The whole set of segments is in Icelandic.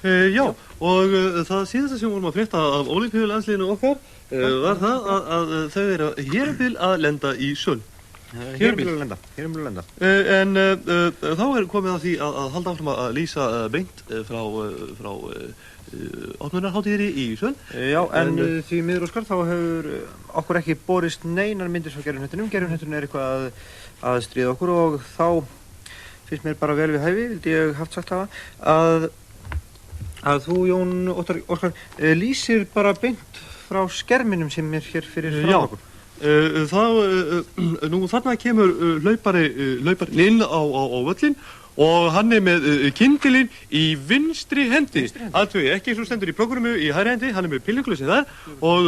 Já, og það síðasta sem vorum að frétta af Ólympíulandsliðinu okkar var það að þau eru hér að lenda í Söln. Hér að lenda. En þá komið að því að halda áfram að lýsa beint frá opnunarhátíðinni í Söln. Já, en því miður Óskar, þá hefur okkur ekki borist neinar myndir frá gerðunhettunum. Gerðunhettunum eitthvað að stríða okkur og þá finnst mér bara vel við hæfi, vildi ég haft sagt hafa, að þú, Jón Óskar, lýsir bara beint frá skerminum sem er hér fyrir frá okkur. Nú þarna kemur hlauparinn inn á völlinn og hann er með kyndilinn í vinstri hendi. Aðtögi, ekki svo stendur í prógramu í hægri hendi, hann er með pillinglusið þar og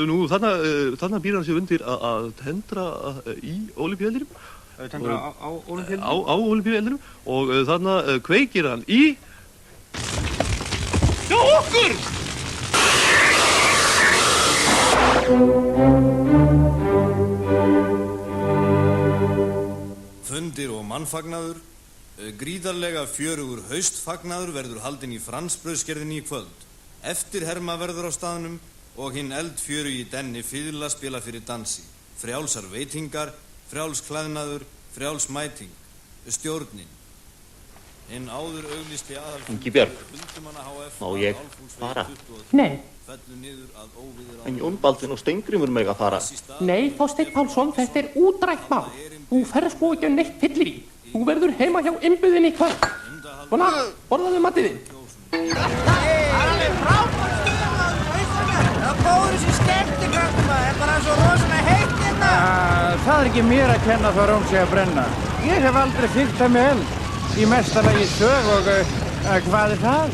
nú þarna býr hann sig undir að tendra í Ólympíueldinum. Tendra á Ólympíueldinum? Á Ólympíueldinum og þarna kveikir hann í hjá okkur! Fundir og mannfagnaður, gríðarlega fjörugur haustfagnaður verður haldinn í Fransbrauðsgerðinni í kvöld. Eftirherma verður á staðnum og hinn eldfjörugi Denni fiðla spila fyrir dansi. Frjálsar veitingar, frjáls klæðnaður, frjáls mæting. Stjórnin. Hinn áður auglýsti Ingibjörg, má ég fara? Nei. En Jón Baldvin og Steingrímur mega fara. Nei, Þorsteinn Pálsson, þetta er útrætt mál. Þú ferð sko ekki neitt fyllir í. Þú verður heima hjá innbyðinni í kvöld. Svona, borðaðu matiðinn. Það er alveg frábært stuðum. Það bóður þessi skemmtikraftum. Það er bara svo rosalega heitt hérna. Það er ekki mér að kenna þá róm sig að brenna. Ég hef aldrei fylgt það með eld. Í mestalagi sög og hvað er það?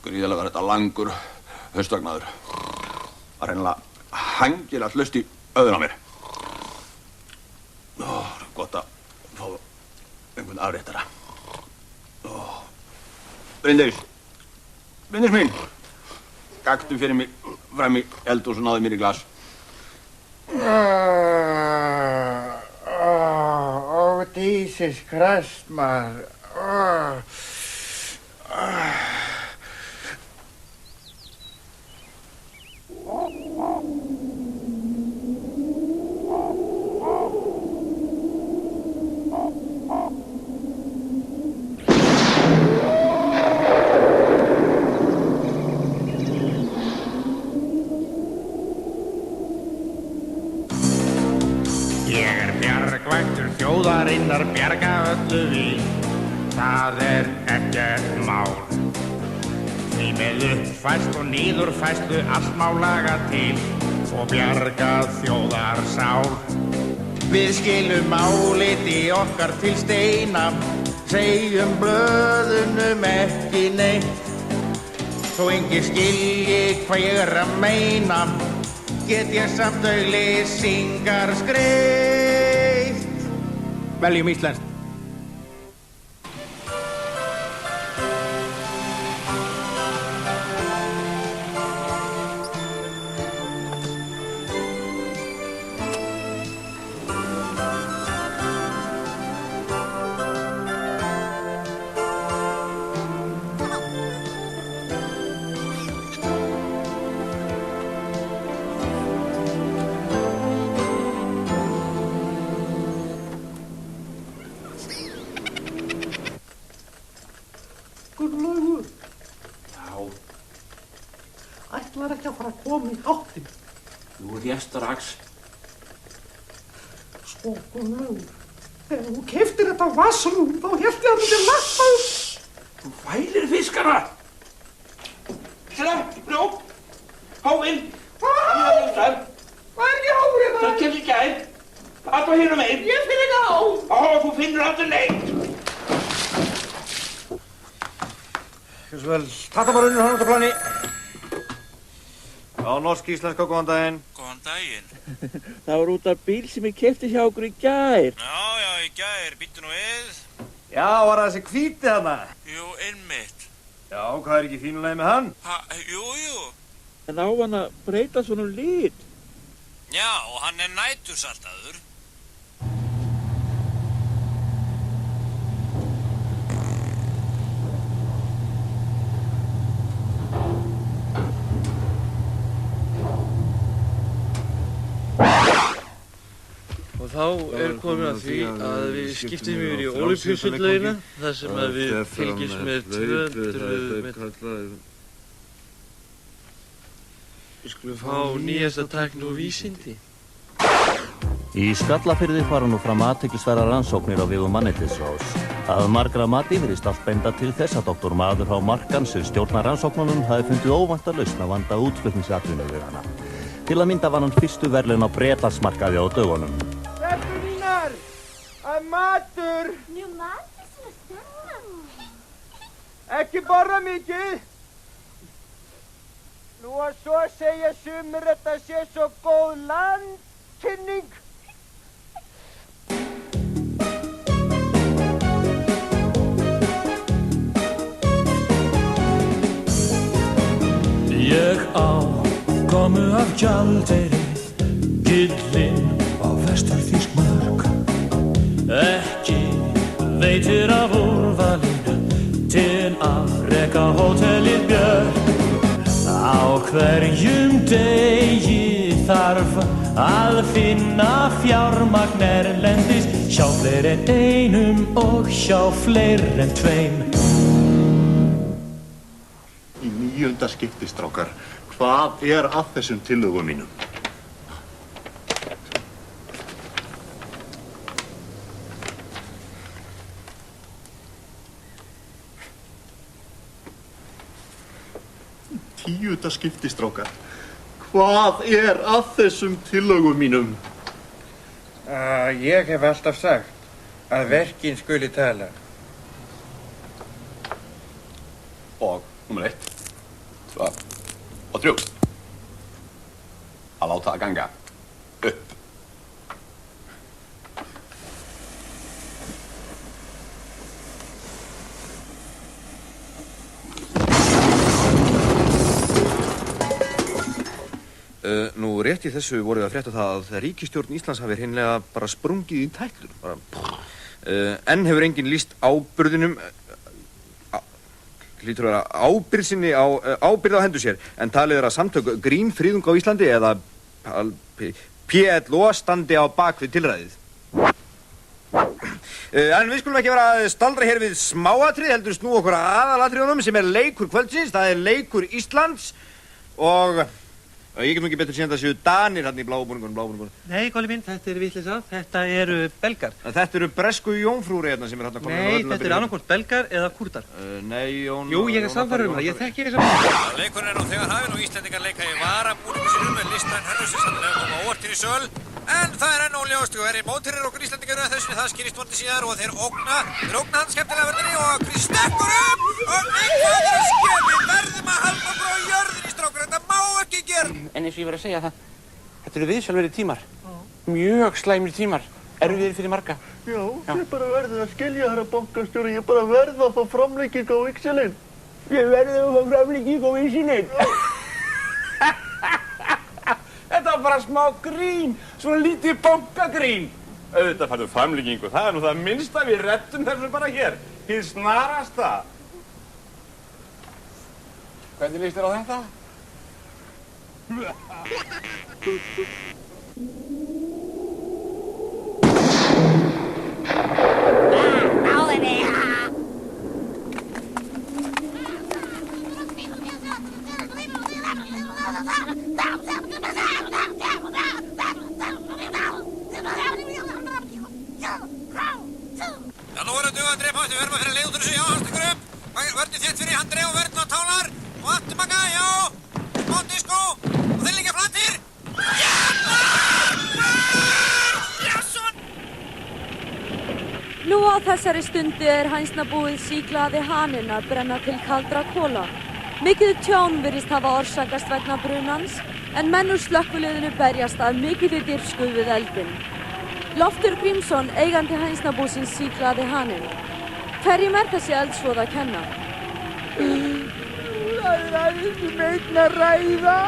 Gríðarlega var þetta langur haustvagnaður. Var reynilega hangilegt hlust í auðun á mér. Gott að fá einhvern afréttara. Bryndís mín, gakktu fyrir mig fram í eldhús og náðu mér í glas. Jesus Christ, maður. Ég bjargvættur þjóðarinnar bjarga öllu við, það er ekkert mál. Því með uppfærslu og niðurfærslu allt má laga til og bjarga þjóðarsál. Við skilum áliti okkar til steina, segjum blöðunum ekki neitt. Þó enginn skilji hvað ég er að meina, get ég samt auglýsingar skreitt. Veljum íslenskt. Gunnlaugur. Já. Ætlar ekki að fara að koma í háttinn. Nú er ég strax. Sko, Gunnlaugur, þegar þú keyptir þetta vassrúm, þá hélt ég að þetta lappa upp. Þú fælir fiskana. Nú, háinn. Hvað? Hvað er ekki háur hérna? Það kemur ekki æð. Allt var hérna megin. Ég finn ekki á. Þú finnur aldrei neitt. Gjörðu svo vel. Tatta bara unnur hann út á plani. Já, norsk-íslenska, góðan daginn. Góðan daginn. Það var út af bíl sem ég keypti hjá okkur í gær. Já, í gær. Býttu nú við. Já, var það þessi hvíti þarna? Jú, einmitt. Já, hvað er ekki fínulega með hann? Jú. En á hann að breyta svona lit. Já, og hann er nætursaltaður. Og þá er komið að því að við skiptum yfir í Ólympíusundlaugina þar sem að við fylgjumst með 200 metra. Við skulum fá nýjasta tækni og vísindi. Í Skallafirði fara nú fram athyglisverðar rannsóknir á vegum Mannetisráðs. Að margra mati virðist allt benda til þess að doktor Maður H. Markan sem stjórnar rannsóknunum hafi fundið óvænta lausn að vanda útflutningsatvinnuveganna. Til að mynda vann hann fyrstu verðlaun á Bretlandsmarkaði á dögunum. Stelpunínar, að matur. Mjög matur sem að stemma. Ekki borða mikið. Nú að svo segja sumir þetta sé svo góð landkynning. Ég á komu af gjaldeyri, gyllinn á vesturþýsk mörk. Ekki veitir af úrvalinu til að reka hótelið Björk. Á hverjum degi þarf að finna fjármagn erlendis, hjá fleiri en einum og hjá fleiri en tveim. Í 9. skipti, strákar, hvað er að þessum tillögum mínum? Tíunda skipti, strákar. Hvað er að þessum tillögum mínum? Ég hef alltaf sagt að verkin skuli tala. Og númer 1, 2 og 3. Að láta það ganga upp. Nú rétt í þessu voru við að frétta það að ríkisstjórn Íslands hafi hreinlega bara sprungið í tætlur. Enn hefur enginn lýst ábyrðinum, hlýtur að vera ábyrð á hendur sér, en talið er að samtök Grínfríðung á Íslandi eða PLO standi á bakvið tilræðið. En við skulum ekki vera að staldra hér við smáatrið, heldur snú okkur að aðalatriðunum sem er leikur kvöldsins, það er leikur Íslands og ég get nú ekki betur síðan að það séu Danir hann í blábúningunum. Nei, Kolli minn, þetta er vitleysa. Þetta eru belgar. Þetta eru bresku jómfrúri hérna sem er hérna komin. Nei, þetta eru annarkvort belgar eða kúrdar. Nei, Jú, ég er samfærður það. Ég þekki þessa búninga. Leikurinn er nú þegar hafinn og Íslendingar leika í varabúningu sínum með listræn hönnu sem sannlega koma óvart inn í söl. En það er enn óljóst og er mótherjar okkur Íslendingar að þessu, það skýrist vonandi síðar og þeir ógna hann skemmtilega verðinni og Chris stekkur upp og neikvæður að skemmi, verðum að halda okkur á jörðinni strákur, þetta má ekki gera. En eins og ég verið að segja það, þetta eru viðsjálfverið tímar, mjög slæmir tímar, erfiðir fyrir marga. Já, ég bara verði að skilja herra bankastjóri, ég bara verði að fá framlenging á víxilinn. Ég verði að fá framlenging á víxilinn. Þetta var bara smá grín, svona lítið bankagrín. Auðvitað færðu framlengingu, það er nú það minnsta við rettum þessu bara hér. Hið snarasta. Hvernig líst þér á þetta? Já, nú er að duga að drepa, við verðum að fyrir leið út úr þessu, já, hann stekkur upp. Vörnir þétt fyrir, hann dreif og vörn á tálar. Og aftur maka, já. Smá disko. Og þeir liggja flatir. Já, Jasson! Nú á þessari stundu hænsnabúið Síklaði haninn að brenna til kaldra kola. Mikið tjón virðist hafa orsakast vegna brunans, en menn úr slökkviliðinu berjast að mikilli dirfsku við eldinn. Loftur Grímsson, eigandi hænsnabúsins Síklaði haninn. Hverjum þessi eldsvoð að kenna? Það aðeins einn að ræða.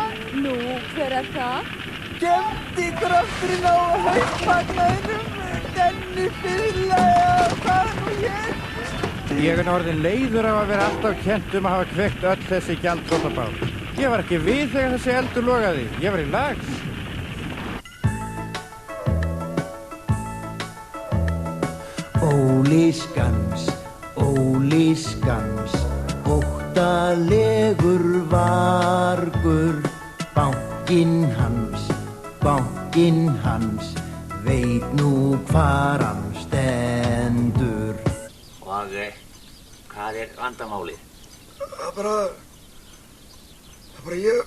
Nú, hver það? Skemmtikrafturinn á haustfagnaðinum, Denni Fiðla, hvað nú hér? Ég orðinn leiður af að vera alltaf kennt að hafa kveikt öll þessi gjaldþrotabál. Ég var ekki við þegar þessi eldur logaði. Ég var í lags. Óli skams, óttalegur vargur, bankinn hans, veit nú hvar hann stendur. Og hvað vandamálið? Það bara ég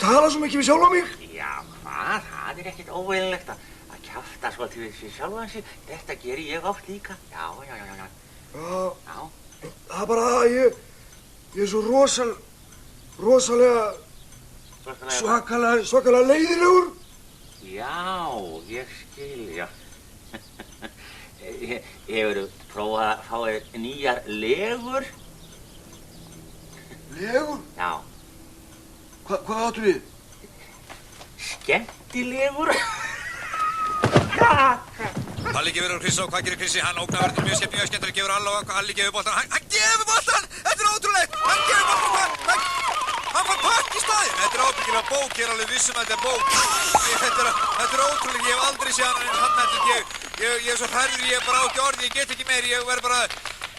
tala svo mikið við sjálfa mig. Já, hvað? Það ekkert óeðlilegt að kjafta svo til sjálfan sig. Þetta geri ég oft líka. Já. Það bara að ég svo rosalega svakalega leiðilegur. Já, ég skil, já. Hefurðu prófað að fá þér nýjar legur? Legur? Já. Hvað áttu við? Skemmtilegur? Halli gefur Krissi og hvað gerir Krissi? Hann ógnar verðinu mjög skemmtilega, gefur Halli gefur boltan. Hann gefur boltan! Þetta ótrúlegt! Hann gefur boltan! Hann fær pakk í staðinn! Þetta ábyggilega bók, ég alveg vissum að þetta bók. Þetta ótrúlegt, ég hef aldrei séð hann þetta. Ég svo hræður, ég bara á ekki orði, ég get ekki meir, ég verð bara að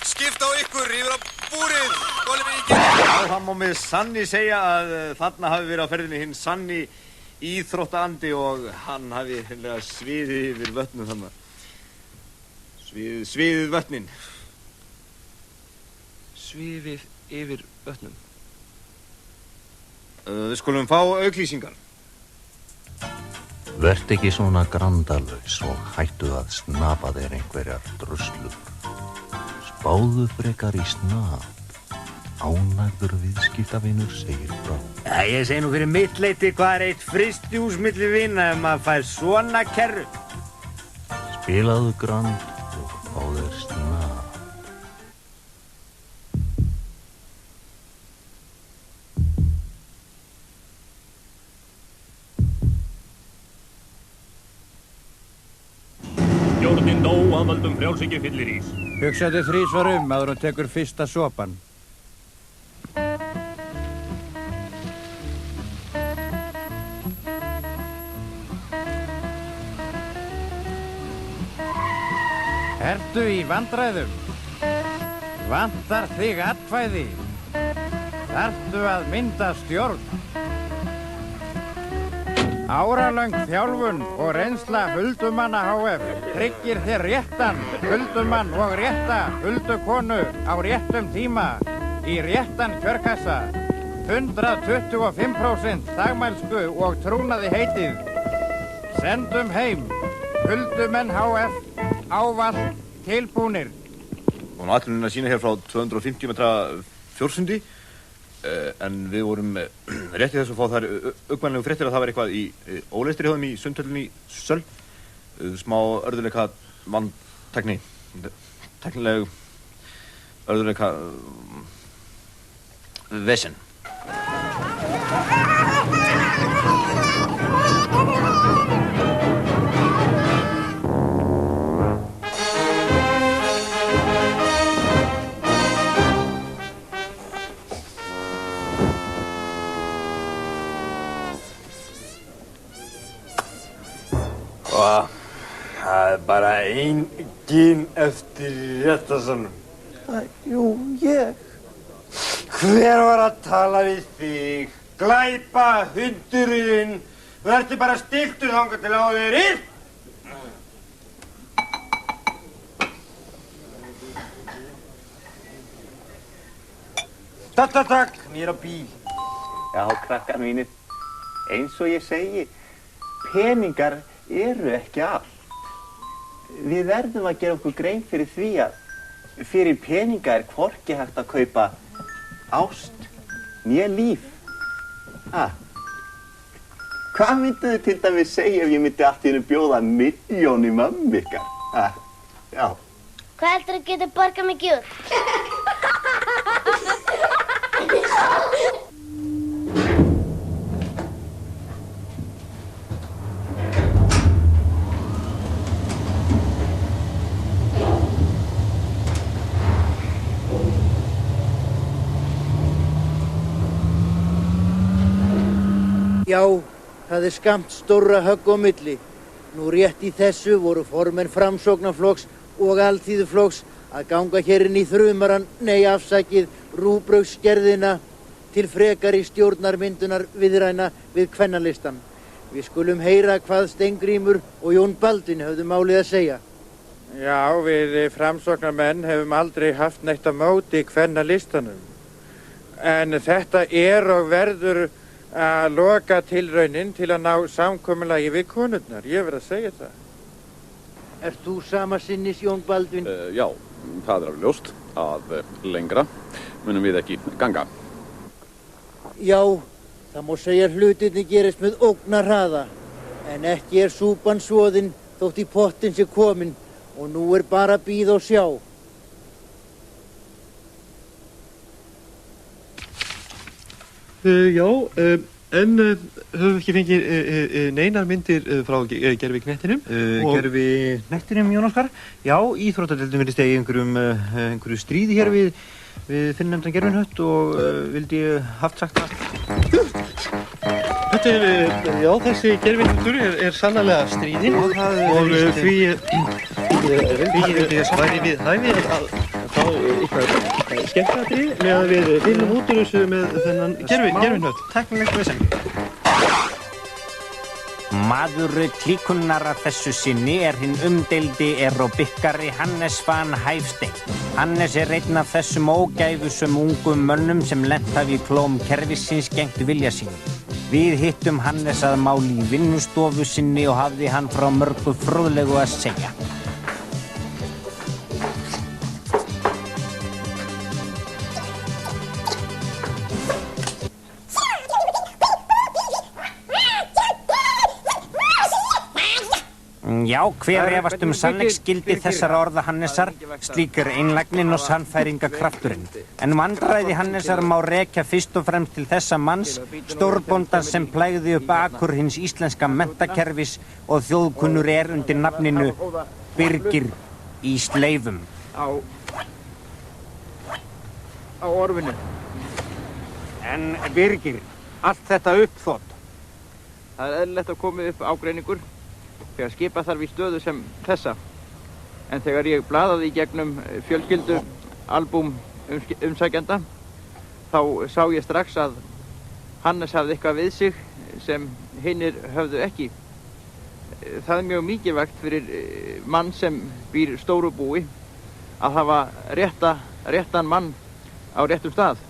skipta á ykkur yfir á búrið. Góli mig ekki. Já, það má með sanni segja að þarna hafi verið á ferðinni hinn sanni íþróttaandi og hann hafi hreinlega sviðið yfir vötnum þarna. Sviðið vötnin. Sviðið yfir vötnum. Við skulum fá auglýsingar. Vert ekki svona grandalaus og hættu að snapa þér einhverjar druslur. Spáðu frekar í snap. Ánægður viðskiptavinur segir frá. Ja, ég segi nú fyrir mitt leyti hvað eitt fristjús milli vina ef maður fær svona kerru. Spilaðu grand og fá þér snap. Stjórnin dó að völdum frjálshyggju fyllirís. Hugsaðu þrisvar áður en tekur fyrsta sopann. Ertu í vandræðum? Vantar þig atkvæði? Þarftu að mynda stjórn? Áralöng þjálfun og reynsla Huldumanna HF tryggir þér réttan huldumann og rétta huldukonu á réttum tíma í réttan kjörkassa. 125% þagmælsku og trúnaði heitið. Sendum heim Huldumenn HF ávallt tilbúnir. Og ætlunin að sína hér frá 250 metra fjórsundi. En við vorum rétt í þess að fá þær uggvænlegu fréttir að það var eitthvað í óleistri hjá þeim í sundhöllinni í Söll. Smá örðuleika vandtækni. Tæknileg örðuleika vesen. Það bara enginn eftir í réttarsalnum. Jú, ég. Hver var að tala við þig? Glæpa hundurinn. Vertu bara stiltur þangað til á þér inn. Takk, mér á bíl. Já, krakkar mínir. Eins og ég segi, peningar eru ekki allt. Við verðum að gera okkur grein fyrir því að fyrir peninga hvorki hægt að kaupa ást né líf. Hvað myndu þið til dæmis segja ef ég myndi allt í einu bjóða 1.000.000 í mömmu ykkar? Já. Hvað heldur að geta borgað mikið út? Já, það skammt stórra högg á milli. Nú rétt í þessu voru formenn Framsóknarflokks og Alþýðuflokks að ganga hér inn í þrumaran, nei afsakið, rúgbrauðsgerðina til frekari stjórnarmyndunar viðræna við kvennalistan. Við skulum heyra hvað Steingrímur og Jón Baldvin höfðu málið að segja. Já, við Framsóknarmenn hefum aldrei haft neitt á móti kvennalistanum. En þetta og verður að loka tilraunin til að ná samkomulagi við konurnar. Ég verð að segja það. Ert þú sama sinnis, Jón Baldvin? Já, það alveg ljóst að lengra munum við ekki ganga. Já, það má segja hlutirnir gerist með ógnarhraða. En ekki súpan svoðin þótt í pottinn sé komin og nú bara að bíða og sjá. Já, en höfum við ekki fengið neinar myndir frá gerviknettinum? Gerviknettinum, Jón Óskar? Já, íþróttadeildin virðist í einhverju stríði hér við fyrrnefndan gervinhött og vildi haft sagt það. Já, þessi gervinhöttur sannarlega stríðinn og því væri við hæfi að fá eitthvað skemmtadri með að við finnum út úr þessu með þennan gervinhött. Tæknilegt vesen. Maður klíkunnar að þessu sinni hinn umdeildi aerobikkari Hannes van Hæfstein. Hannes einn af þessum ógæfusum ungum mönnum sem lent hafi í klóm kerfisins gegnt vilja sínum. Við hittum Hannes að máli í vinnustofu sinni og hafði hann frá mörgu fróðlegu að segja. Já, hver efast sannleiksgildi þessara orða Hannesar, slíkur einlægnin og sannfæringakrafturinn. En vandræði Hannesar má rekja fyrst og fremst til þessa manns, stórbóndan sem plægði upp akur hins íslenska menntakerfis og þjóðkunnur undir nafninu Birgir í Sleifum. Á orfinu. En Birgir, allt þetta uppþótt. Það eðlilegt að koma upp ágreiningur þegar skipa þarf í stöðu sem þessa. En þegar ég blaðaði í gegnum fjölskyldu albúm umsækjenda, þá sá ég strax að Hannes hafði eitthvað við sig sem hinnir höfðu ekki. Það mjög mikilvægt fyrir mann sem býr stóru búi að hafa réttan mann á réttum stað.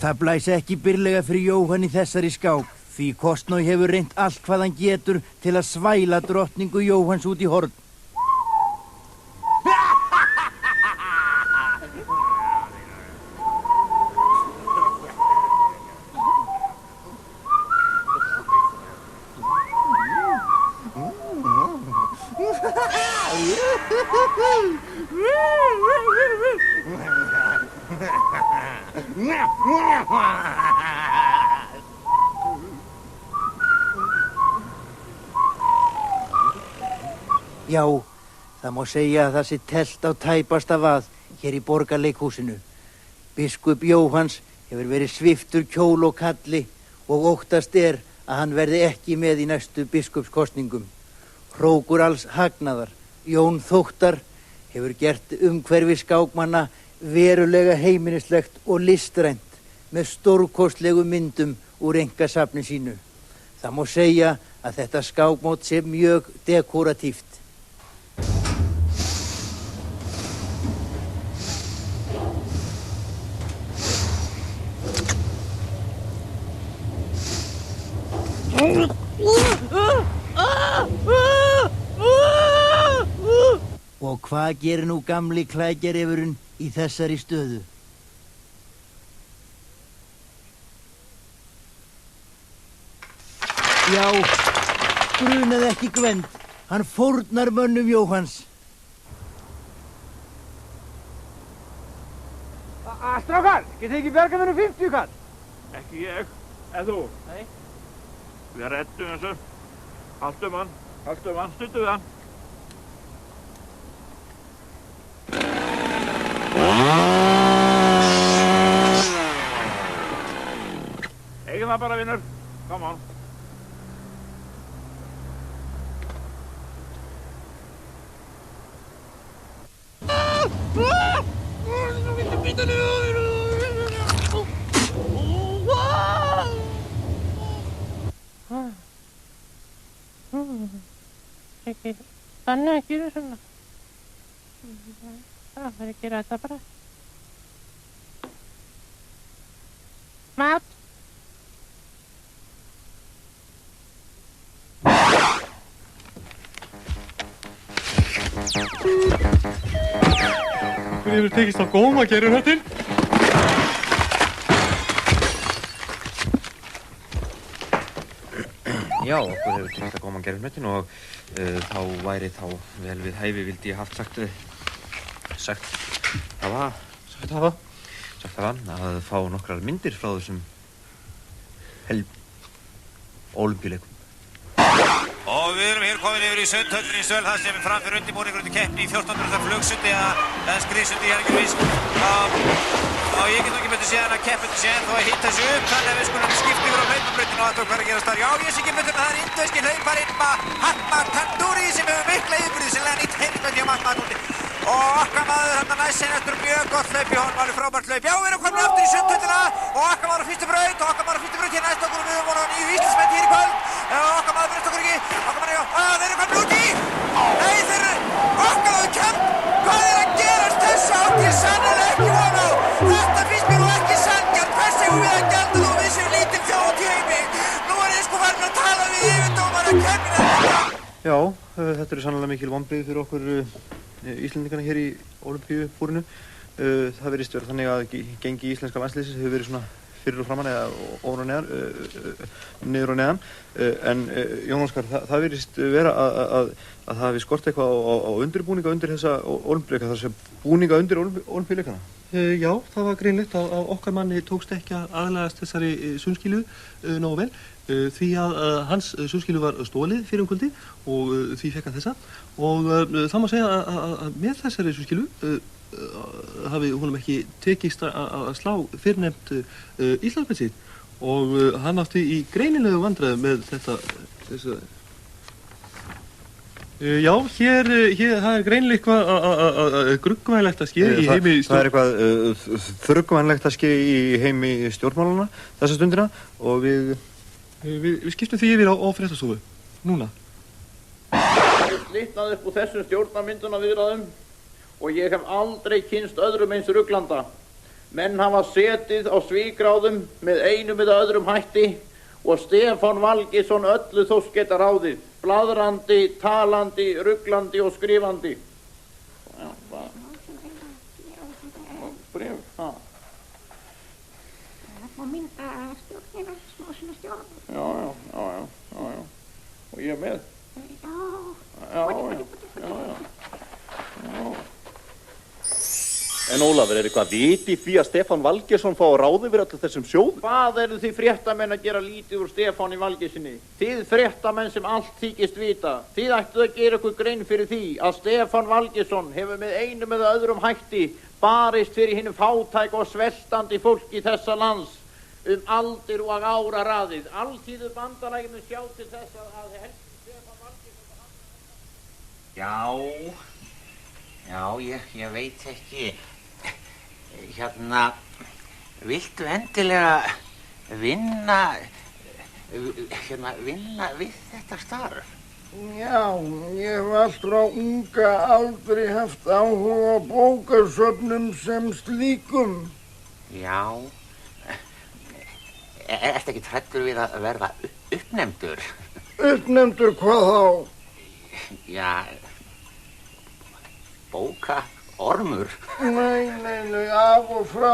Það blæs ekki byrlega fyrir Jóhann í þessari skák, því Kostnói hefur reynt allt hvað hann getur til að svæla drottningu Jóhanns út í horn. Já, það má segja að það sé telt á tæpasta vað hér í Borgarleikhúsinu. Biskup Jóhanns hefur verið sviptur kjól og kalli og óttast að hann verði ekki með í næstu biskupskosningum. Hrókur alls hagnaðar, Jón Þóttar, hefur gert umhverfi skákmanna verulega heimilislegt og listrænt með stórkostlegu myndum úr einkasafni sínu. Það má segja að þetta skákmót sé mjög dekoratíft. Og hvað gerir nú gamli klækjarefurinn í þessari stöðu? Já, grunaði ekki Gvend. Hann fórnar mönnum Jóhanns. Strákar, getið ekki bjargað mér 50 kall? Ekki ég, eða þú? Nei. Við rettum þessu. Haltum hann, stuttum við hann. Eigum það bara, vinnur. Come on. Þannig að gera svona. Það verður að gera þetta bara. Mat. Hvernig hefur tekist á góma gerjuhnöttinn? Já, okkur hefur tekist að góma gerjuhnöttinn og þá væri þá vel við hæfi vildi ég haft sagt hafa að fá nokkrar myndir frá þessum ólympíuleikum. Og við erum hér komin yfir í Sundhöllinni í Söl, það sem er framfyrir undirbúningur undir keppni í 1400 flugsundi eða skriðsundi, ég er ekki viss. Og ég get nú ekki betur séð en að keppendur sé ennþá að hitta sig upp, þannig að við skulum skipta yfir á hlaupabrautinu og aðtöku hvað er að gerast þar. Já, ég sé ekki betur en það er indverski hlauparinn Mahatma Tanduri sem hefur mikla yfirbyrði sem lega nýtt heimsmet hjá Mahatma Tanduri. Og okkar maður hann næst senastur mjög gott hlaup í honum, alveg frábært hlaup. Já, við erum komin aftur í Sundhöllina og okkar maður á fyrstu braut hér næst okkur og við erum vonað nýju Íslandsmet hér í kvöld. Okkar maður breyst okkur ekki, okkar maður, þeir eru komin út í! Nei, þeir eru okkar maður kemd! Hvað er að gerast þessu átt ég sannlega ekki von á? Þetta finnst mér nú ekki sanngjarnt, hvers eigum við að gjalda þó við séum lítil þjóð í heimi? Nú er ég sko farin að tala við yfirdómara keppnina. Já, þetta eru sannlega mikil vonbrigði fyrir okkur Íslendingarna hér í Ólympíubúrinu. Það virðist vera þannig að gengi íslenska landsliðsins hefur verið svona fyrir og framan eða ofan og neðan, niður og neðan. En Jón Óskar, það virðist vera að það hafi skort eitthvað á undirbúninga undir þessa ólympíuleika, þar sem búninga undir ólympíuleikana. Já, það var greinlegt að okkar manni tókst ekki að aðlagast þessari sundskýlu nógu vel. Því að hans sundskýlu var stolið fyrir kvöldi og því fekk hann þessa. Og það má segja að með þessari sundskýlu hafi honum ekki tekist að slá fyrrnefnt Íslandsmet sitt og hann átti í greinilegu vandræðum með þessa. Já, hér það er greinilega eitthvað gruggvænlegt að ske í heimi það er eitthvað þrugvænlegt að ske í heimi stjórnmálanna þessa stundina og við skiptum því yfir á fréttastofu núna. Slitnaði upp úr þessum stjórnarmyndunarviðræðum og ég hef aldrei kynnst öðrum eins ruglanda. Menn hafa setið á svígráðum með einum eða öðrum hætti og Stefán Valgeirsson öllu þóst geta ráðið, bladrandi, talandi, ruglandi og skrifandi. Já, bref, Og mynda stjórnina, smá svona stjórn. Já. Og ég er með. Já. En Ólafur, er eitthvað vit í því að Stefán Valgeirsson fá að ráða yfir öllu þessum sjóðum? Hvað eru þið fréttamenn að gera lítið úr Stefáni Valgeirsssyni? Þið fréttamenn sem allt þykist vita. Þið ættuð að gera ykkur grein fyrir því að Stefán Valgeirsson hefur með einum eða öðrum hætti barist fyrir hinum fátæk og sveltandi fólki þessa lands aldir og áraraðið. Alþýðu bandarækjum sjá til þess að helst Stefán Valgeirsson... Já, ég veit ekki. Hérna, viltu endilega vinna við þetta starf? Já, ég hef allt frá unga aldrei haft áhuga á bókasöfnum sem slíkum. Já. Ertu ekki hræddur við að verða uppnefndur? Uppnefndur hvað þá? Já, bókaormur. Nei, af og frá.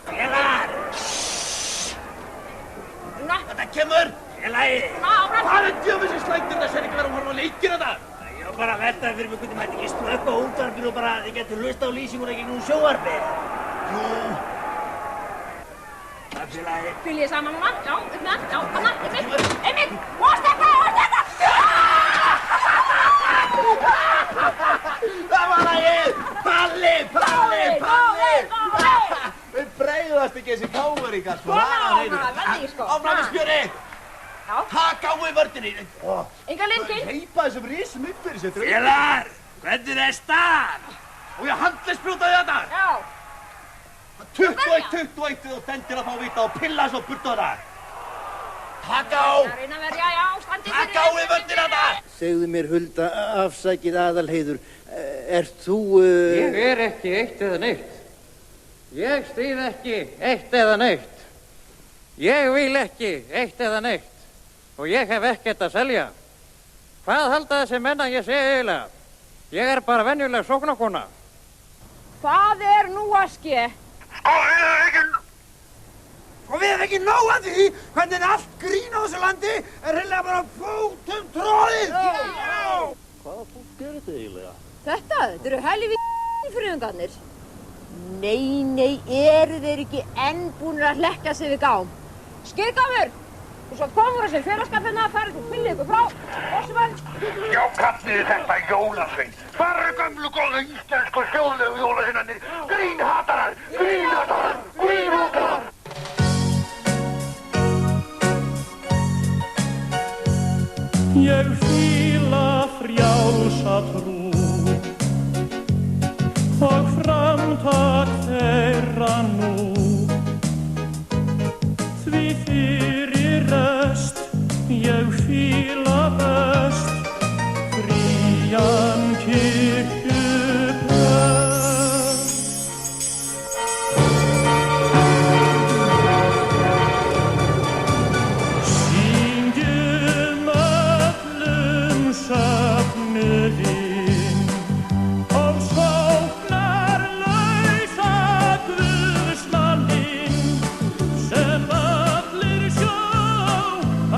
Félagar! Þetta kemur! Félagi! Hvað er djöfisins slægtur það sem ekki verið að horfa á leikina það? Ég var bara að velta fyrir mig hvernig mætti ekki slökka á útvarpinu og bara þið getur hlusta á lýsinguna gegnum sjónvarpið. Takk félagi. Fylgið saman núna, já, upp með, já, þarna, einmitt, og stekka! Það var lagið! Palli! Við bregðast ekki þessi káveríkar, sko. Veldig, sko. Áfram með spjöri! Já. Takk á við vördinni! Enga lingi! Heipa þessum risum upp fyrir sér. Félagar, hvernig er staðan? Og ég handlegsbrjótaði þetta! Já. 21 og stendir að fá vita og pilla svo burtu á það. Takk á! Reyna að verja, já, standið fyrir. Takk á við vördina þetta! Segðu mér, Hulda, afsakið Aðalheiður, ert þú... Ég er ekki eitt eða neitt. Ég stríð ekki eitt eða neitt. Ég vil ekki eitt eða neitt. Og ég hef ekkert að selja. Hvað halda þessi menn að ég segi eiginlega? Ég er bara venjuleg sóknarkona. Hvað er nú að ske? Við hefum ekki nóg að því hvernig allt grín á þessu landi er heillega bara fótum tróðið. Hvaða fólk er þetta eiginlega? Þetta eru helvíti friðungarnir. Nei, eru þeir ekki enn búnir að hlekka sig við gám? Skýrgáfur! Og svo komur þessi félagskapina að fara til að fylla ykkur frá. Ósumönn! Já, kallið þetta jólasvein. Bara gömlu góðu íslensku þjóðlegu jólasveinarnir. Grínhatarar! Ég fíla frjálsa trú og framtak þeirra nú. Því fyrir rest ég fíla best frían kirkjuprest. Syngjum öllum söfnuðinn og sóknarlausa Guðsmanninn sem allir sjá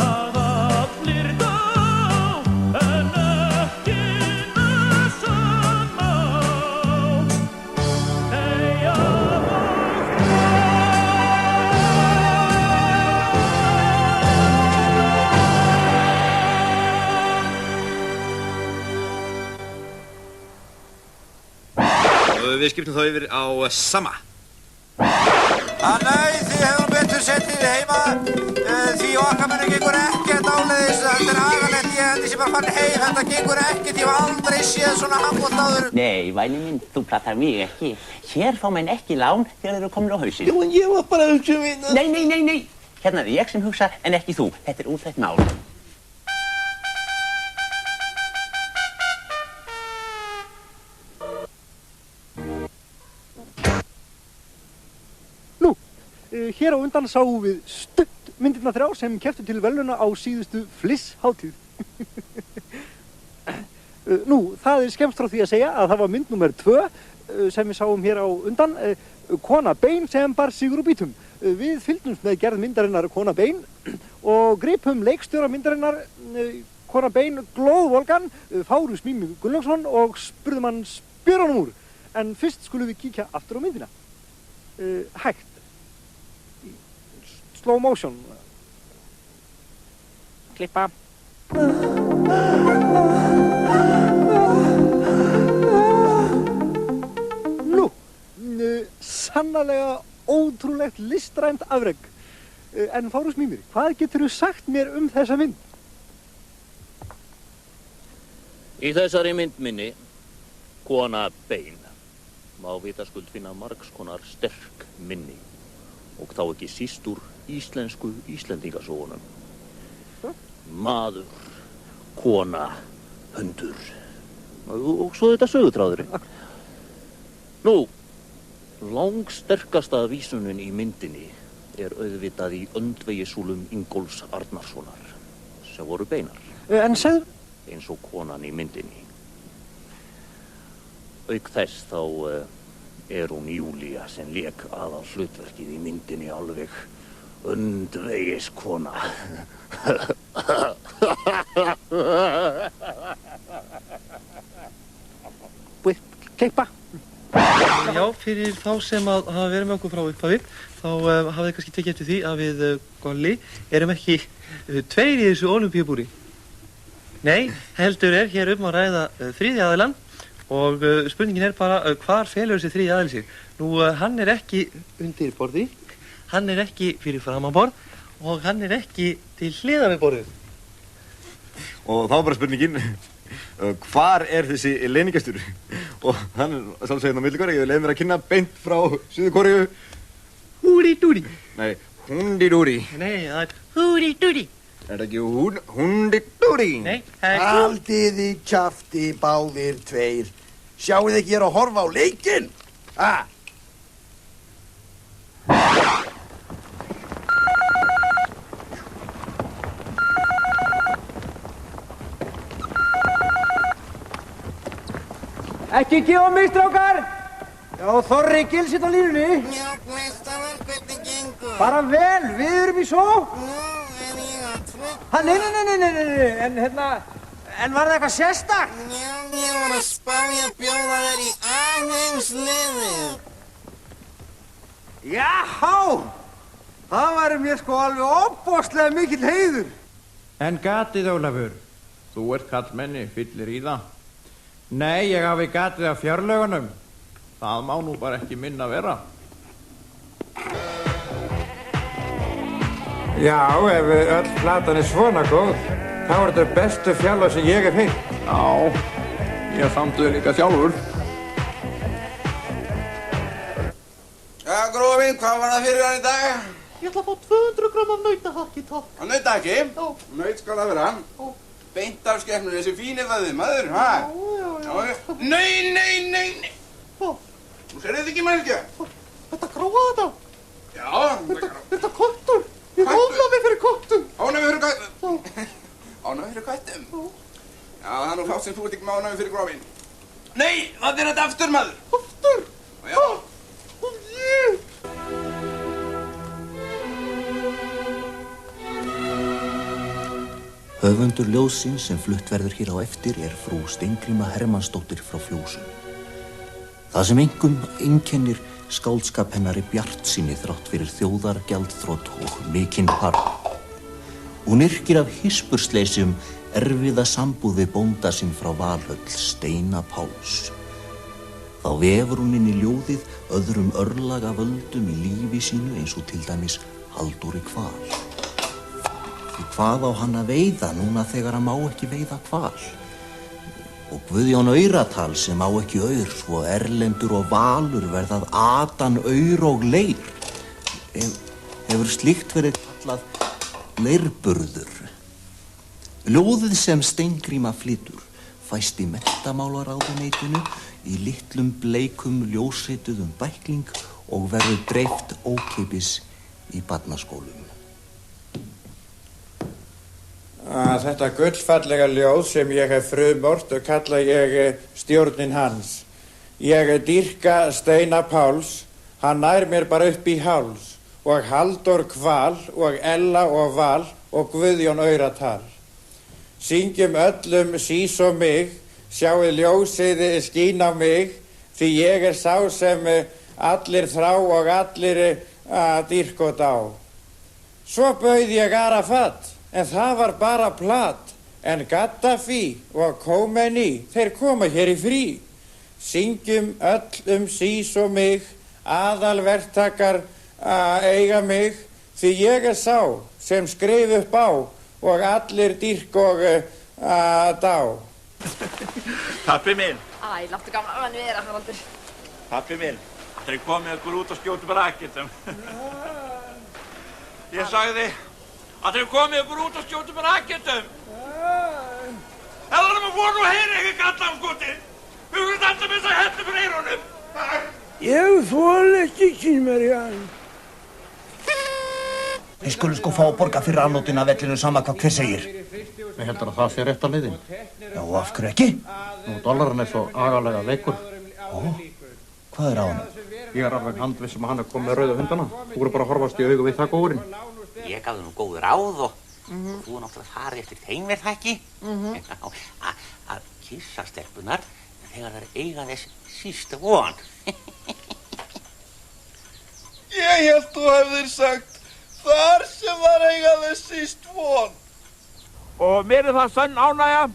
að allir dó en ekki missa má. Deyja Við skiptum þá yfir á Sama. Nei, þið hefur betur setið heima. Því okkar mönnum gengur ekkert áleiðis. Þetta er agalegt, ég held þessi bara farin heim. Þetta gengur ekkert, ég hef aldrei séð svona handbolta áður. Nei, væni minn, þú platar mig ekki. Hér fá menn ekki lán þegar þeir eru komin á hausinn. Jú, en ég var bara að hugsa vinna. Nei. Hérna er ég sem hugsa en ekki þú. Þetta er útrætt mál. Hér á undan sáum við stuttmyndirnar 3 sem kepptu til verðlauna á síðustu Fliss-hátíð. Það er skemmst frá því að segja að það var mynd númer 2 sem við sáum hér á undan, Kona Bein sem bar sigur úr bítum. Við fylgdumst með gerð myndarinnar Kona Bein og gripum leikstjóra myndarinnar Kona Bein glóðvolgan, Fárus Mími Gunnlaugsson og spurðum hann spjörunum úr. En fyrst skulum við kíkja aftur á myndina. Hægt. Slow motion. Klippa. Sannarlega ótrúlegt listrænt afrek. En Fárus Mímir, hvað getur þú sagt mér um þessa mynd? Í þessari mynd minni, Kona Bein, má vitaskuld finna margs konar sterk minni og þá ekki síst úr íslensku Íslendingasögunum. Maður, kona, hundur og svo þetta sögutráðurinn. Nú, langsterkasta vísunin í myndinni auðvitað í öndvegisúlum Ingólfs Arnarssonar sem voru beinar. En segðu... Eins og konan í myndinni. Auk þess þá hún Júlía sem lék aðal hlutverkið í myndinni alveg öndvegiskona. Keipa. Já, fyrir þá sem hafa verið með okkur frá upphafi, þá hafið þið kannski tekið eftir því að við Golli erum ekki tveir í þessu ólympíubúri. Nei, heldur hér að ræða þriðja aðilann og spurningin bara hvar felur þessi þriðja aðili sig. Nú, hann ekki undir borði, hann ekki fyrir framan borð og hann ekki til hliðar við borðið. Og þá bara spurningin, hvar þessi leynigestur? Og hann svolseginn á Milli-Kóreu, ég leyfi mér að kynna beint frá Suður-Kóreu. Húri-dúri. Nei, hundi-dúri. Nei, það húri-dúri. Ekki hundi-dúri? Nei, Haldið í kjafti báðir tveir. Sjáið ekki að horfa á leikinn? Ekki gefa mig, strákar! Já, Þorri Gilsitt á línunni. Já, meistar, hvernig gengur? Bara vel, við erum í sókn. Nú, ég að trútt. Nei, en var það eitthvað sérstakt? Já, ég var að spá ég að bjóða þér í alheimsliðið. Jáhá! Það væri mér sko alveg ofboðslega mikill heiður. En gatið, Ólafur, þú ert kallmenni, fyllir í það. Nei, ég hafi gatið af fjárlögunum. Það má nú bara ekki minna vera. Já, ef öll platan svona góð, þá þetta bestu fjárlög sem ég hef heyrt. Já, ég samtu þau líka sjálfur. Já, grófinn, hvað var það fyrir hann í dag? Ég ætla að fá 200 gram af nautahakki, takk. Á nautahakki? Já. Naut skal það vera. Já. Beint af skepnunni, þessi fíni vöðið, maður, ha? Já. Nei. Hvað? Þú serðu þetta ekki, mannskja? Þetta gráða þetta? Já. Þetta köttur. Ég ónaði fyrir köttum. Ónaði fyrir köttum? Ónaði fyrir köttum? Já, það er nú fátt sem þú ert ekki með ónaði fyrir grófinn. Nei, það þetta aftur, maður. Aftur? Já. Höfundur ljóðsins sem flutt verður hér á eftir frú Steingríma Hermannsdóttir frá Fljósum. Það sem einkum einkennir skáldskap hennar bjartsýni þrátt fyrir þjóðargjaldþrot og mikinn harm. Hún yrkir af hispursleysi erfiða sambúð við bónda sinn frá Valhöll, Steina Páls. Þá vefur hún inn í ljóðið öðrum örlagavöldum í lífi sínu eins og til dæmis Halldóri Hval. Því hvað á hann að veiða núna þegar hann má ekki veiða hval? Og Guðjón Auratal sem má ekki aur, svo Erlendur og Valur verðað Adan, Aur og Leir. Hefur slíkt verið kallað leirburður. Ljóðið sem Steingríma flytur fæst í menntamálaráðuneytinu í litlum bleikum ljósrituðum bækling og verður dreift ókeypis í barnaskólum. Þetta gullfallega ljóð sem ég hef frumort kalla ég stjórnin hans. Ég dýrka Steina Páls, hann nær mér bara upp í háls, og Halldór Hval og Ella og Val og Guðjón Auratal. Syngjum öllum sís og mig, sjáið ljósið skín á mig, því ég sá sem allir þrá og allir dýrk og dá. Svo bauð ég Arafat, en það var bara plat, en Gaddafi og Khomeini, þeir koma hér í frí. Syngjum öll sís og mig, aðalverktakar eiga mig, því ég sá sem skrif upp á og allir dýrk og dá. Pappi minn. Æ, láttu gamla hann vera, Haraldur. Pappi minn, þeir komið okkur út og skjótu bara raketum. Ég sagði að þeir komið okkur út og skjótu bara raketum. Eða maður voru nú að heyra ekki gallanskoti. Við vorum alltaf með þess að hendur fyrir eyrunum. Ég þoli ekki Kínverjan. Við skulum sko fá að borga fyrir afnótinn af vellinu sama hvað hver segir. Ég heldur að það sé rétt að leiðin. Já, af hverju ekki? Nú, dollarinn svo agalega veikur. Ó, hvað á hann? Ég alveg handviss að hann komið með rauðu hundana. Þú voru bara að horfast í augu við það góðurinn. Ég gaf þeim góð ráð og þú náttúrulega farið eftir þeim er það ekki? Að kyssa stelpunar þegar þær eiga þess sísta von. Ég held þú hefðir sagt þar sem var eiga þess síst von. Og mér það sönn ánægja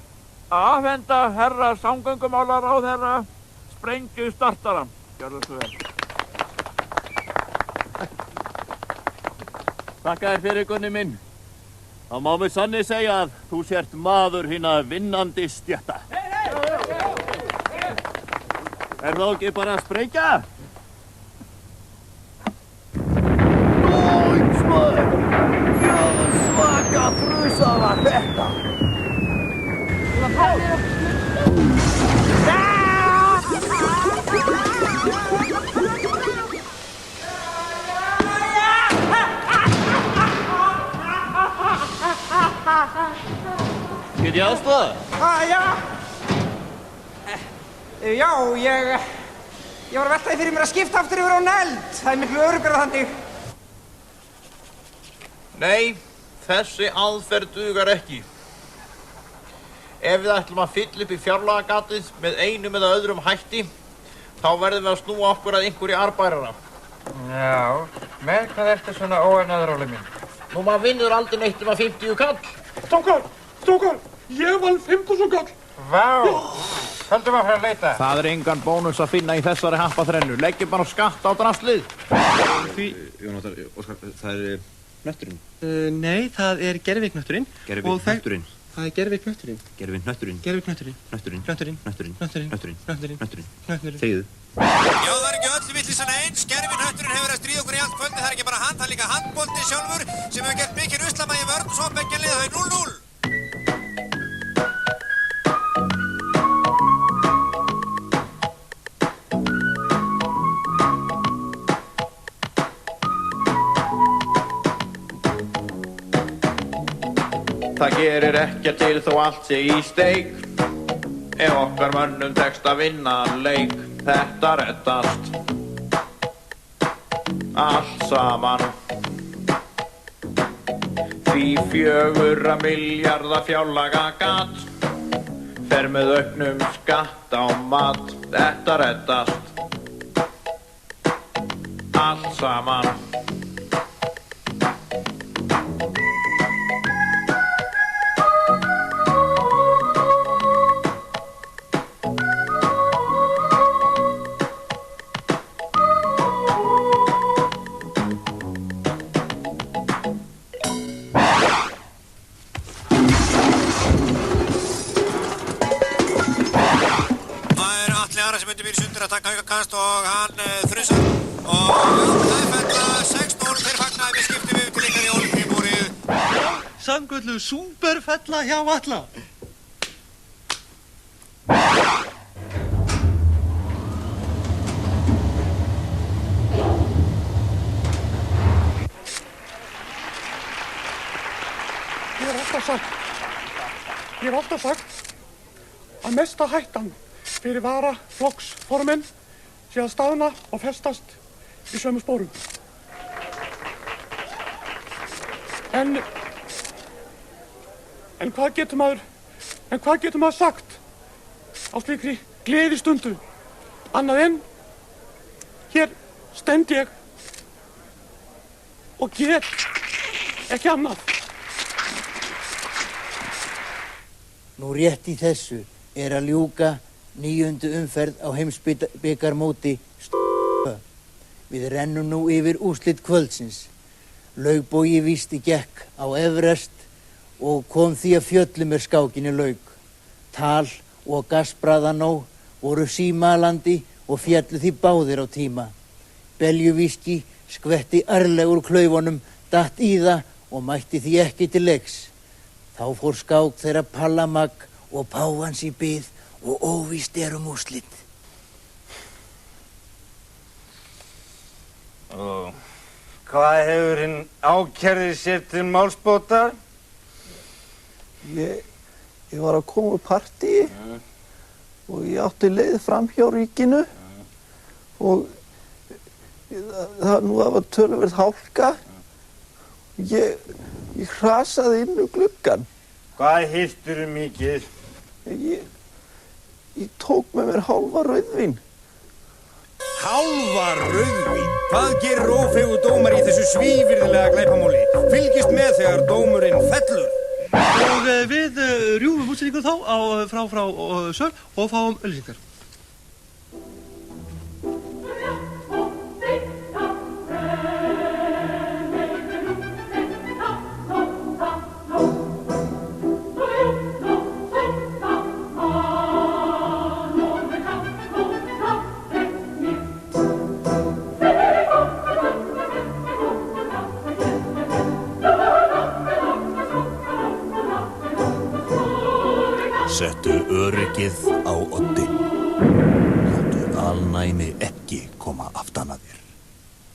að afhenda herra samgöngumálaráðherra sprengju startara. Gjörðu svo vel. Þakka þér fyrir, Gunni minn. Það má með sanni segja að þú sért maður hinna vinnandi stétta. Er þá ekki bara að sprengja? Dóingsmaður! Hvað svaka frusa var þetta? Get ég aðstoða? Já. Já, ég var að velta því fyrir mér að skipta aftur yfir á neld. Það er miklu öruggara þannig. Nei, þessi aðferð dugar ekki. Ef við ætlum að fylla upp í fjárlagagatið með einum eða öðrum hætti, þá verðum við að snúa okkur að einhverju arbærara. Já, með hvað ertu svona óefnaður, Óli minn? Nú, maður vinnur aldrei neitt um að 50 kall. Strákar, ég vann 5.000 kall. Vá, höldum að fara að leita. Það er engan bónus að finna í þessari happaþrennu. Leggjum bara skatt á draslið. Jónatan, Óskar, það er hnötturinn. Nei, það er gervihnötturinn. Gervihnötturinn. Það er gervihnötturinn. Gervihnötturinn. Gervihnötturinn. Hnötturinn. Hnötturinn. Hnötturinn. Hnötturinn. Hnötturinn. Hnötturinn. Hnötturinn. Hnötturinn. Þegiðu. Já, það er ekki öll vitleysan eins. Gervihnötturinn hefur verið að stríða okkur í allt kvöldi. Það er ekki bara hann, það er líka handbolti sjálfur sem hefur gert mikið ruslama í vörn og svo beggja liða. Það er 0-0. Það gerir ekkert til þó allt sé í steik. Ef okkar mönnum tekst að vinna leik, þetta reddast allt saman. Því 4 milljarða fjárlagagat fer með auknum skatt á mat, þetta reddast allt saman. Kast og hann þrjusar og það er fella 6-0 þeir fagnaði við skiptum yfir til ykkar í Ólympíubúrið. Sannkölluð súperfella hjá Alla. Ég hef alltaf sagt að mesta hættan fyrir varaflokksformenn sé að staðna og festast í sömu spórum. En hvað getur maður sagt á slíkri gleðistundu annað en hér stend ég og get ekki annað. Nú rétt í þessu er að ljúka 9. umferð á heimsbikarmóti Við rennum nú yfir úrslit kvöldsins. Laugbogi vísti gekk á Everest og kom því að fjöllum skákinni lauk. Tal og Gasbræðanó voru símalandi og fjallu því báðir á tíma. Beljuvíski skvetti arlega úr klaufunum, datt í það og mætti því ekki til leiks. Þá fór skák þeirra Pallamagg og páfans í bið og óvíst úrslit. Og hvað hefur hinn ákærði sér til málsbótar? Ég var að koma úr partíi og ég átti leið fram hjá ríkinu og það var töluverð hálka. Ég hrasaði inn úr gluggann. Hvað hirtirðu mikið? Ég tók með mér hálfa rauðvín. Hálfa rauðvín? Hvað gerir ófeigur dómar í þessu svívirðilega glæpamáli? Fylgist með þegar dómurinn fellur. Og við rjúfum útsendingu þá frá Söl og fáum auglýsingar. Settu öryggið á oddinn. Láttu alnæmi ekki koma aftan að þér.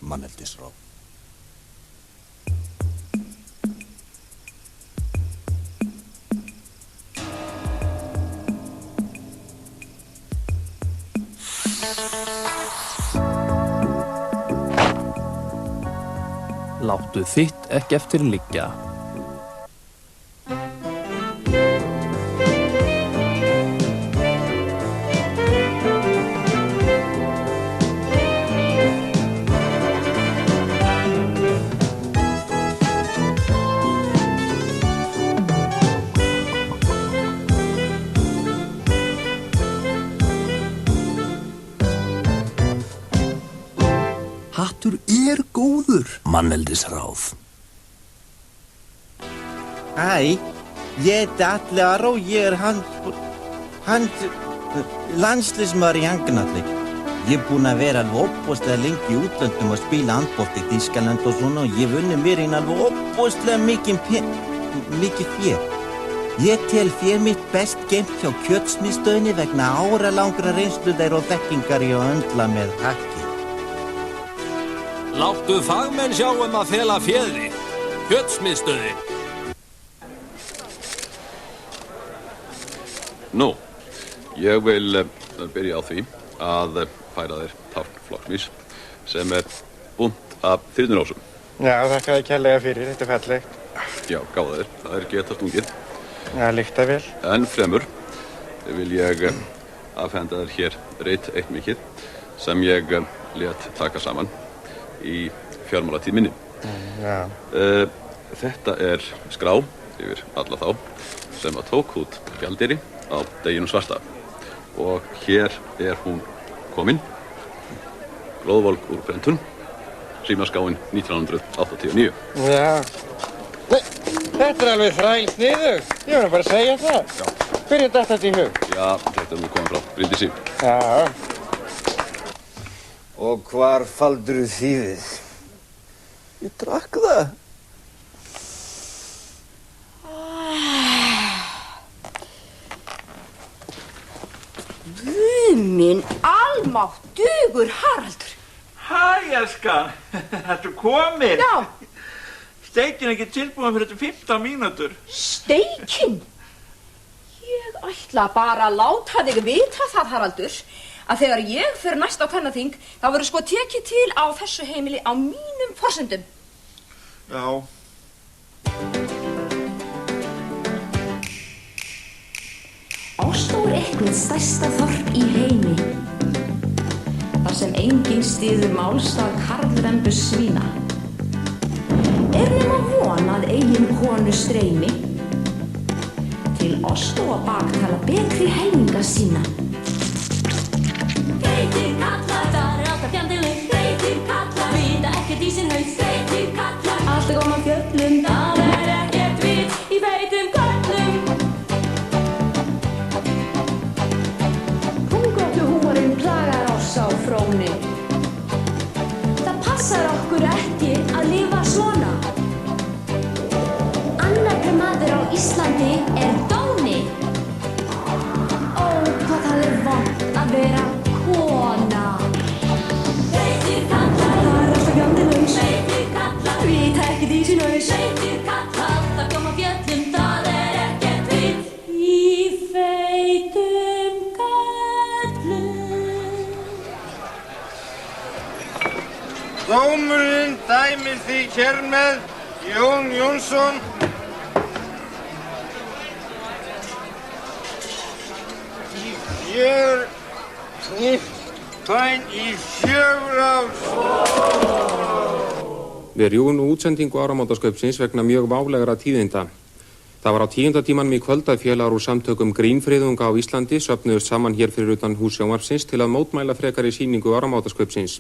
Manneldisráð. Láttu þitt ekki eftir liggja. Hattur góður. Manneldisráð. Hæ, ég heiti Atli Aró, ég landsliðsmaður í handknattleik. Ég er búinn að vera alveg opbóðslega lengi í útlöndum að spila handbolta í Þýskaland og svona og ég vunni mér inn alveg opbóðslega mikið fé. Ég tel fé mitt best geymt hjá kjötsmiðstöðinni vegna áralangra reynslu þeirra og þekkingar í að höndla með hakki. Láttu fagmenn sjá að fela féði. Kjötsmiðstöði. Nú, ég vil byrja á því að færa þér tákn flokksmís sem bunt af þyrnirósum. Já, þakka þér kærlega fyrir, þetta er fallegt. Já, gáða þér, það er getastungið. Já, lykta vel. En fremur vil ég afhenda þér hér rit eitt mikið sem ég lét taka saman í fjármálatíð minni. Já. Þetta er skrá yfir alla þá sem að tók út gjaldeyri á deginum svarta og hér er hún komin, glóðvolg úr prentun, símaskáin 1989. Já. Nei, þetta er alveg þrælt niður. Ég var bara að segja það. Já. Hver er þetta í hug? Já, þetta er nú komin frá Bryndísi. Já. Og hvar faldurðu þýðið? Ég drakk það. Guð minn almáttugur Haraldur. Hæ, elskan. Ertu komin? Já. Steikin er ekki tilbúin fyrir þetta 15 mínútur. Steikin? Ég ætla bara að láta þig vita það, Haraldur, að þegar ég fer næst á kvennaþing, þá verður sko tekið til á þessu heimili á mínum forsendum. Já. Osló er eitthvað stærsta þorp í heimi. Þar sem enginn styður málstað karlrembu svína. Er nema von að eigin konu streymi til Osló að baktala betri helminga sína. Feitir kallar, það er alltaf fjandileg. Feitir kallar, vita ekkert í sinn haus. Feitir kallar, alltaf koma fjöllum. Það er ekkert vit í feitum kallum. Húngóttu húmorinn plagar oss á gengur ekki að lifa svona. Annar maður á Íslandi Dóni. Ó, hvað það vont að vera kona. Feitir kallar, það alltaf fjandi laus. Feitir kallar, vita ekkert í sín haus. Feitir kallar, alltaf koma fjöllum, það ekkert vitt. Í feitum kallum. Dómurinn dæmir því hér með Jón Jónsson í 4 ár. Við rjúum nú útsendingu áramótaskaupsins vegna mjög válegra tíðinda. Það var á 10. tímanum í kvöld að félagar úr samtökum Grínfriðunga á Íslandi söfnuðust saman hér fyrir utan hús sjónvarpsins til að mótmæla frekari sýningu áramótaskaupsins.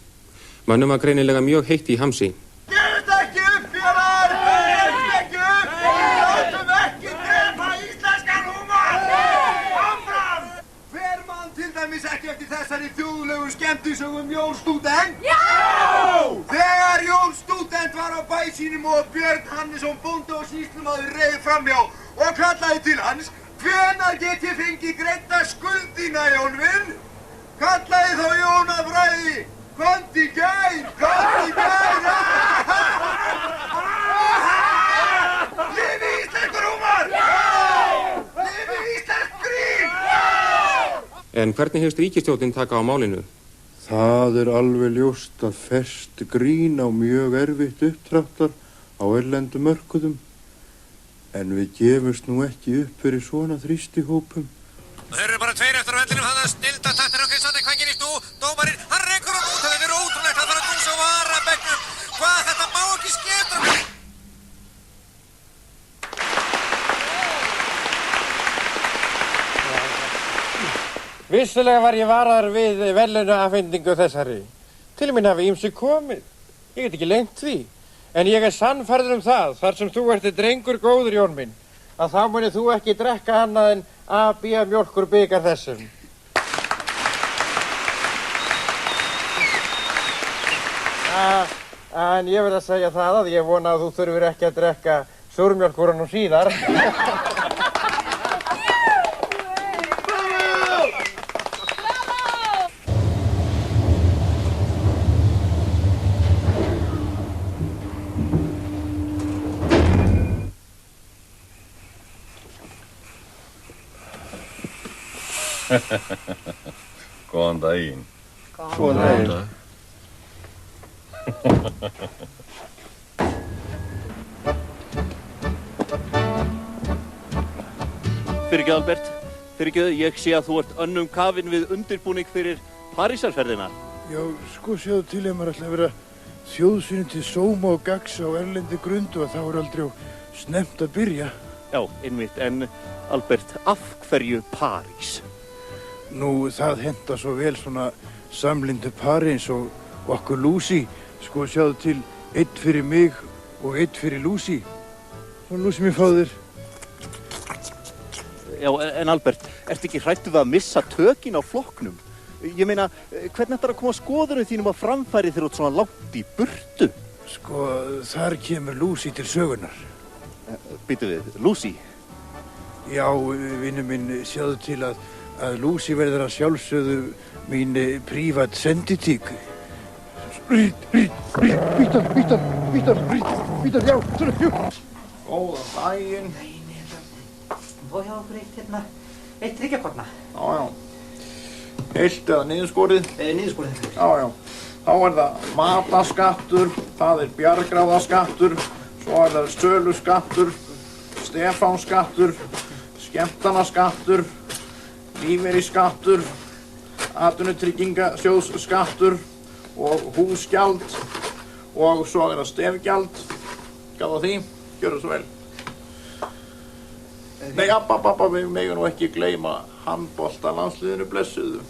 Mönnum var greinilega mjög heitt í hamsi. Gefist ekki upp, félagar! Gefist ekki upp! Látum ekki drepa íslenskan húmor! Áfram! Hver mann til dæmis ekki eftir þessari þjóðlegu skemmtisögum Jón stúdent? Já! Þegar Jón stúdent var á bæ sínum og Björn Hannesson bóndi og sýslumaður reið framhjá og kallaði til hans: hvenær get ég fengið greidda skuldina, Jón minn? Kallaði þá Jón að bræði: kvöld í gær! Kvöld í gær! Lifi íslenskur húmor! Lifi íslensk grín! En hvernig hefst ríkisstjórnin taka á málinu? Það alveg ljóst að ferskt grín á mjög erfitt uppdráttar á erlendum mörkuðum. En við gefumst nú ekki upp fyrir svona þrýstihópum. Það eru bara 2 eftir á vellinum, það snilda taktir á Kristjáni, hvað gerist nú? Dómarinn, hann rekur hann út, þetta ótrúlegt, hann þarf að dúsa á varabekknum. Hvað, þetta má ekki skemtra? Vissulega var ég varaður við verðlaunaafhendingu þessari. Til mín hafi ýmsu komið. Ég get ekki leynt því. En ég sannfærður það, þar sem þú ert drengur góður, Jón minn, að þá munir þú ekki drekka annað en AB mjólkur bikar þessum. En ég verð að segja það að ég vona að þú þurfir ekki að drekka súrmjólkur nú síðar. Góðan daginn. Góðan daginn. Fyrirgjöð, Albert. Fyrirgjöð, ég sé að þú ert önnum kafinn við undirbúning fyrir Parísarferðina. Já, sko sjáðu til ef maður ætla að vera þjóðsynning til sóma og gags á erlendi grundu og þá aldrei snemmt að byrja. Já, einmitt, en Albert, af hverju París? Nú, það henta svo vel svona samlindu pari eins og okkur Lucy. Sko, sjáðu til, 1 fyrir mig og 1 fyrir Lucy. Svo Lucy mér fá þér. Já, en Albert, ertu ekki hrættur við að missa tökin á flokknum? Ég meina, hvernig ætlar að koma skoðunum þínum að framfæri þegar þú ert svona langt í burtu? Sko, þar kemur Lucy til sögunar. Býtu við, Lucy? Já, vinur minn, sjáðu til að Lucy verður að sjálfsögðu mín prívat senditík. Vítar, já, svona, jú. Góðan daginn. Þú hjá okkur eitt tryggjakorna. Já. Heilt eða niðurskorið? Niðurskorið. Já. Þá það mataskattur, það bjargráðaskattur, svo það söluskattur, Stefánsskattur, skemmtanaskattur, lífeyrisskattur, atvinnutryggingasjóðsskattur og húsgjald og svo það stefgjald. Gáðu því, gjörðu svo vel. Nei, við megum nú ekki gleyma handboltalandsliðinu blessuðu.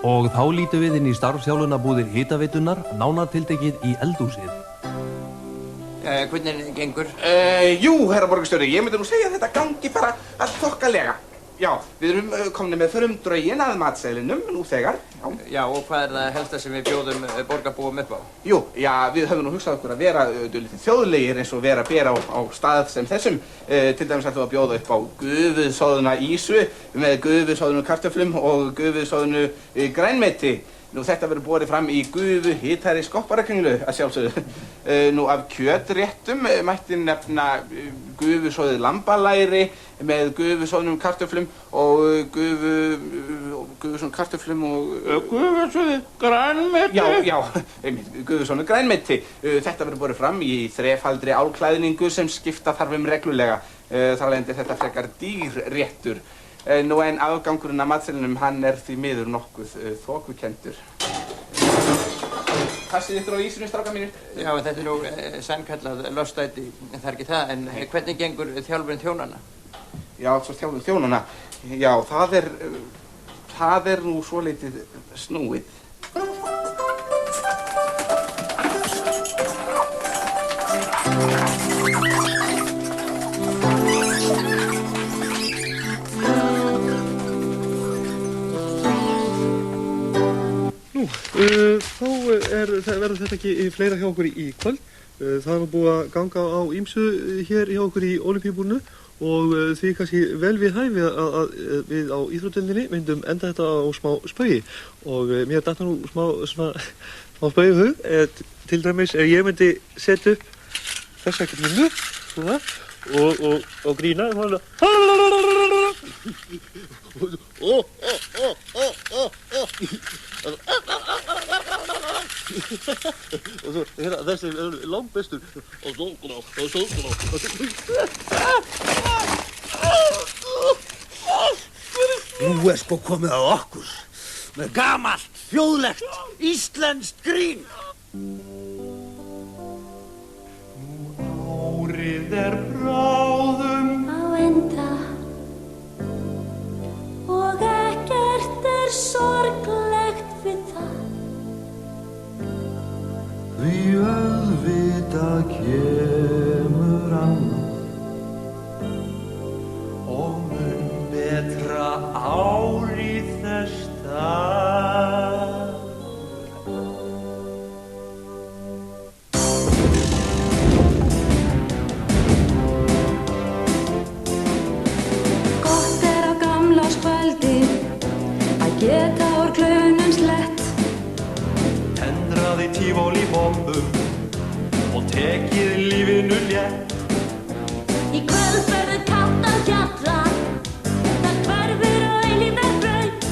Og þá lítum við inn í starfsþjálfunarbúðir hitaveitunar, nánatiltekið í eldhúsið. Hvernig gengur? Jú, herra borgarstjóri, ég myndi nú segja að þetta gangi bara allt þokkalega. Já, við erum komnir með frumdraugin að matseðlinum nú þegar. Já, og hvað það helsta sem við bjóðum borgarbúum upp á? Jú, já, við höfum nú hugsað okkur að vera dálítið þjóðlegir eins og vera ber á stað sem þessum. Til dæmis ætlum við að bjóða upp á gufusoðna ýsu með gufusoðnu kartöflum og gufusoðnu grænmeti. Nú þetta verður borið fram í gufu hitari skopparakringlu að sjálfsögðu. Nú af kjötréttum mætti nefna gufusoðið lambalæri með gufusoðnum kartöflum og gufusoðnum kartöflum og gufusoðið grænmeti. Já, gufusoðnu grænmeti. Þetta verður borið fram í þrefaldri álklæðningu sem skipta þarf reglulega. Þar af leiðandi er þetta frekar dýr réttur. Nú en afgangurinn af matseðlinum, hann því miður nokkuð þokukendur. Passið ykkur á ísunni, strákar mínir? Já, þetta nú sannkallað lostæti, það ekki það, en hvernig gengur þjálfurinn þjónanna? Já, svo þjálfurinn þjónanna, já, það er nú svolítið snúið. Þá verður þetta ekki fleira hjá okkur í kvöld. Það nú búið að ganga á ýmsu hér hjá okkur í Ólympíubúrinu og því kannski vel við hæfi að við á íþróttdeildinni myndum enda þetta á smá spaugi og mér datt nú smá spaugi í hug. Til dæmis ef ég myndi setja upp þessa grínu svona og grína og svo þessi er langbestur Nú sko komið að okkur með gamalt, þjóðlegt, íslenskt grín. Árið bráðum á enda og ekkert sorglegt við það. Því auðvitað kemur annað og mun betra ár í þess stað. Gott á gamlárskvöldi að geta úr klaunum slett. Tendraði tífól í bombum og tekið lífinu létt. Í kvöld verður kalt að hjalla, það hverfur á eilífðarbraut.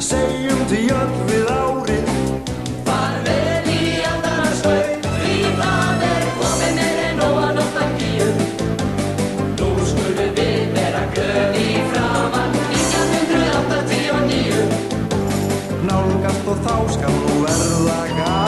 Segjum því öll við árið, Far vel í aldanna skaut, því það komið meir en nóg af nostalgíu. nú skulum við vera glöð í framan 1989. Nálgast og þá skal nú verða gaman.